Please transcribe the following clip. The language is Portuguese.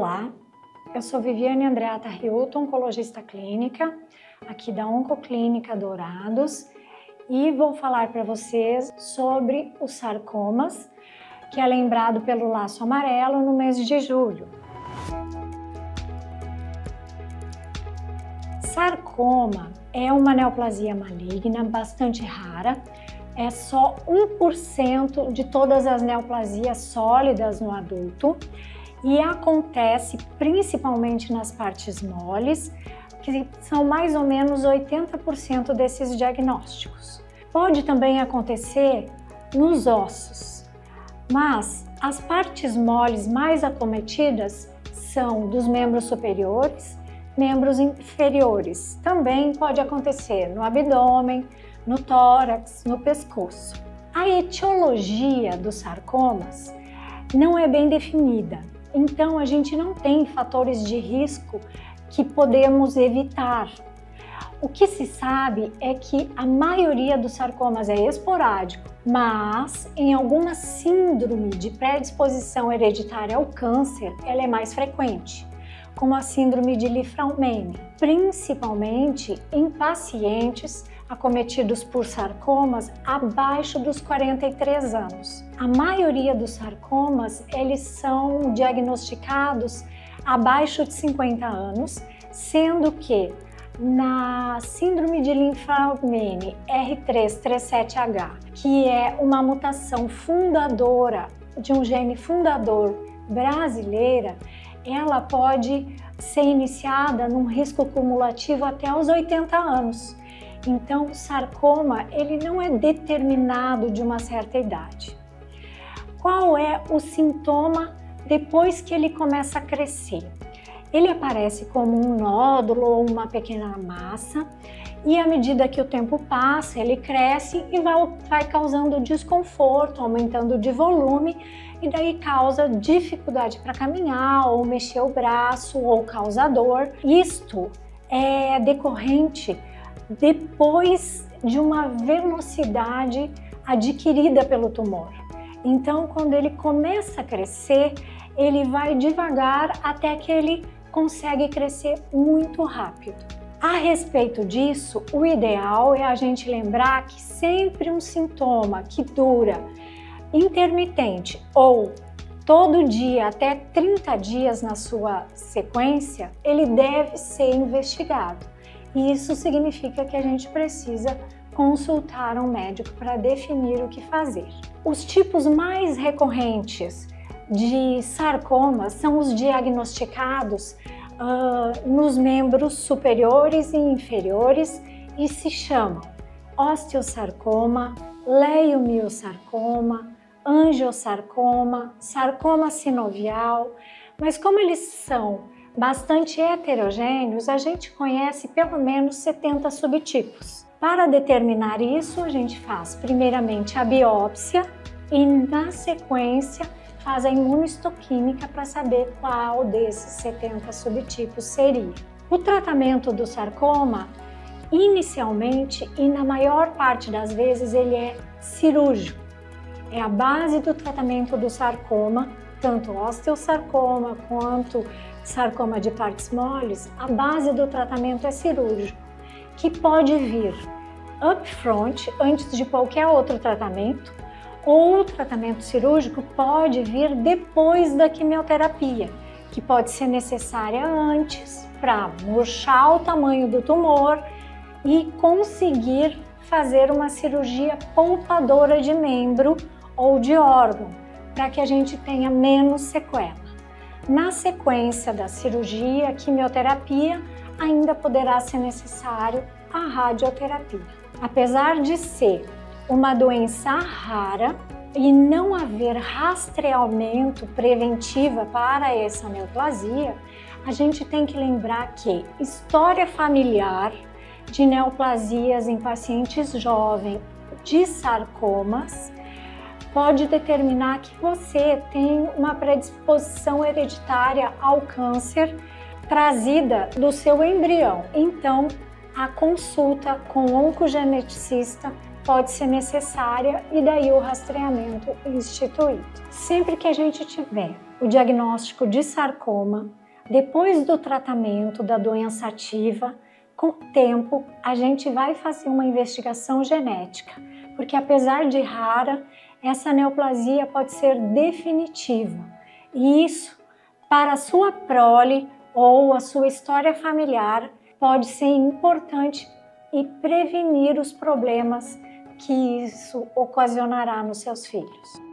Olá, eu sou Viviane Andreata Riuto, oncologista clínica, aqui da Oncoclínica Dourados, e vou falar para vocês sobre os sarcomas, que é lembrado pelo laço amarelo no mês de julho. Sarcoma é uma neoplasia maligna bastante rara, é só 1% de todas as neoplasias sólidas no adulto e acontece principalmente nas partes moles, que são mais ou menos 80% desses diagnósticos. Pode também acontecer nos ossos, mas as partes moles mais acometidas são dos membros superiores, membros inferiores. Também pode acontecer no abdômen, no tórax, no pescoço. A etiologia dos sarcomas não é bem definida, então a gente não tem fatores de risco que podemos evitar. O que se sabe é que a maioria dos sarcomas é esporádico, mas em alguma síndrome de predisposição hereditária ao câncer, ela é mais frequente, como a síndrome de Li-Fraumeni, principalmente em pacientes acometidos por sarcomas abaixo dos 43 anos. A maioria dos sarcomas, eles são diagnosticados abaixo de 50 anos, sendo que na síndrome de Li-Fraumeni R337H, que é uma mutação fundadora de um gene fundador brasileira, ela pode ser iniciada num risco cumulativo até os 80 anos. Então, o sarcoma, ele não é determinado de uma certa idade. Qual é o sintoma depois que ele começa a crescer? Ele aparece como um nódulo ou uma pequena massa e à medida que o tempo passa, ele cresce e vai causando desconforto, aumentando de volume e daí causa dificuldade para caminhar ou mexer o braço ou causa dor. Isto é decorrente depois de uma velocidade adquirida pelo tumor. Então, quando ele começa a crescer, ele vai devagar até que ele consegue crescer muito rápido. A respeito disso, o ideal é a gente lembrar que sempre um sintoma que dura intermitente ou todo dia até 30 dias na sua sequência, ele deve ser investigado. E isso significa que a gente precisa consultar um médico para definir o que fazer. Os tipos mais recorrentes de sarcomas são os diagnosticados nos membros superiores e inferiores e se chamam osteosarcoma, leiomiosarcoma, angiosarcoma, sarcoma sinovial, mas como eles são bastante heterogêneos, a gente conhece pelo menos 70 subtipos. Para determinar isso, a gente faz primeiramente a biópsia e na sequência faz a imunohistoquímica para saber qual desses 70 subtipos seria. O tratamento do sarcoma, inicialmente e na maior parte das vezes, ele é cirúrgico. É a base do tratamento do sarcoma, tanto osteosarcoma quanto sarcoma de partes moles, a base do tratamento é cirúrgico, que pode vir upfront, antes de qualquer outro tratamento, ou o tratamento cirúrgico pode vir depois da quimioterapia, que pode ser necessária antes para murchar o tamanho do tumor e conseguir fazer uma cirurgia poupadora de membro ou de órgão, para que a gente tenha menos sequela. Na sequência da cirurgia, quimioterapia, ainda poderá ser necessário a radioterapia. Apesar de ser uma doença rara e não haver rastreamento preventivo para essa neoplasia, a gente tem que lembrar que história familiar de neoplasias em pacientes jovens de sarcomas pode determinar que você tem uma predisposição hereditária ao câncer trazida do seu embrião. Então, a consulta com o oncogeneticista pode ser necessária e daí o rastreamento instituído. Sempre que a gente tiver o diagnóstico de sarcoma, depois do tratamento da doença ativa, com o tempo a gente vai fazer uma investigação genética, porque apesar de rara, essa neoplasia pode ser definitiva. E isso, para a sua prole ou a sua história familiar, pode ser importante e prevenir os problemas que isso ocasionará nos seus filhos.